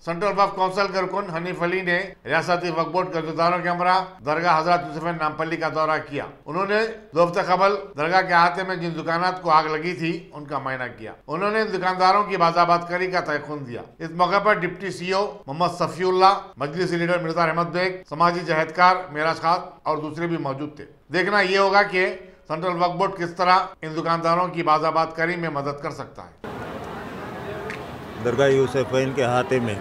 Central वक्फ council के रुकन हनीफ अली ने रियासती वक्फ बोर्ड के अहदेदारों के हमरा दरगाह हजरत यूसुफैन नामपल्ली का दौरा किया। उन्होंने 2 हफ्ते कबल दरगाह के अहाते में जिन दुकानात को आग लगी थी उनका मुआयना किया। उन्होंने दुकानदारों की बाज़ाबातकारी का तयक़ुन दिया। इस मौके पर डिप्टी CEO मोहम्मद सफीउल्लाह, मजलिस लीडर मिर्जा अहमद बेग, समाजी जहदकार मेराज खान और दूसरे भी मौजूद थे। देखना ये होगा कि सेंट्रल वक्फ बोर्ड किस तरह इन दुकानदारों की बाज़ाबातकारी में मदद कर सकता है। दरगाह यूसुफैन के अहाते में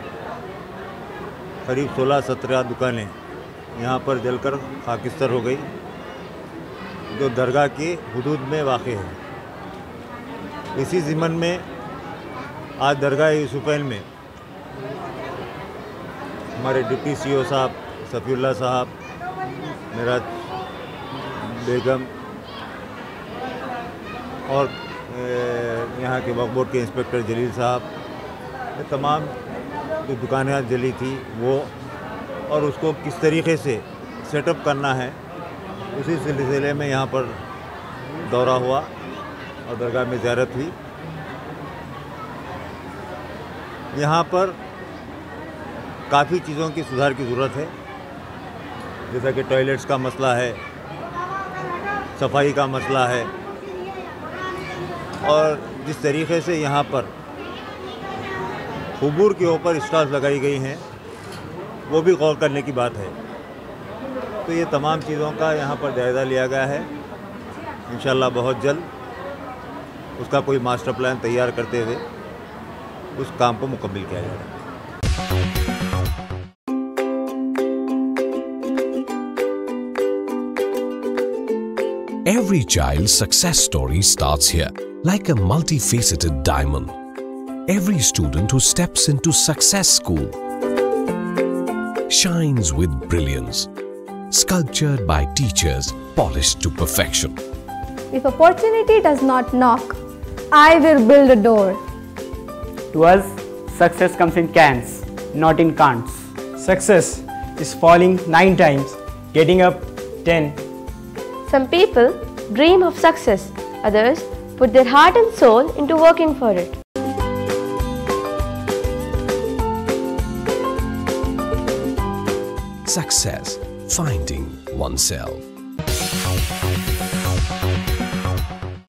करीब 16-17 दुकानें यहाँ पर जलकर खाकिस्तर हो गई, जो दरगाह की हुदूद में वाक़ है। इसी ज़िमन में आज दरगाह यूसुफैन में हमारे डिप्टी CEO साहब, सफीउल्लाह साहब, मेराज बेगम और यहाँ के वक्फ बोर्ड के इंस्पेक्टर जलील साहब, तमाम जो दुकानें जली थी वो और उसको किस तरीके से सेटअप करना है, उसी सिलसिले में यहाँ पर दौरा हुआ और दरगाह में ज़ियारत हुई। यहाँ पर काफ़ी चीज़ों की सुधार की ज़रूरत है, जैसा कि टॉयलेट्स का मसला है, सफाई का मसला है, और जिस तरीके से यहाँ पर कुबूर के ऊपर स्टॉल्स लगाई गई हैं वो भी गौर करने की बात है। तो ये तमाम चीज़ों का यहाँ पर जायज़ा लिया गया है। इंशाअल्लाह बहुत जल्द उसका कोई मास्टर प्लान तैयार करते हुए उस काम को मुकम्मल किया जाएगा। Every child's success story starts here, like a multifaceted diamond. Every student who steps into Success School shines with brilliance, sculptured by teachers polished to perfection. If opportunity does not knock, I will build a door. To us, success comes in cans, not in can'ts. Success is falling 9 times, getting up 10. Some people dream of success, others put their heart and soul into working for it. Success, finding oneself.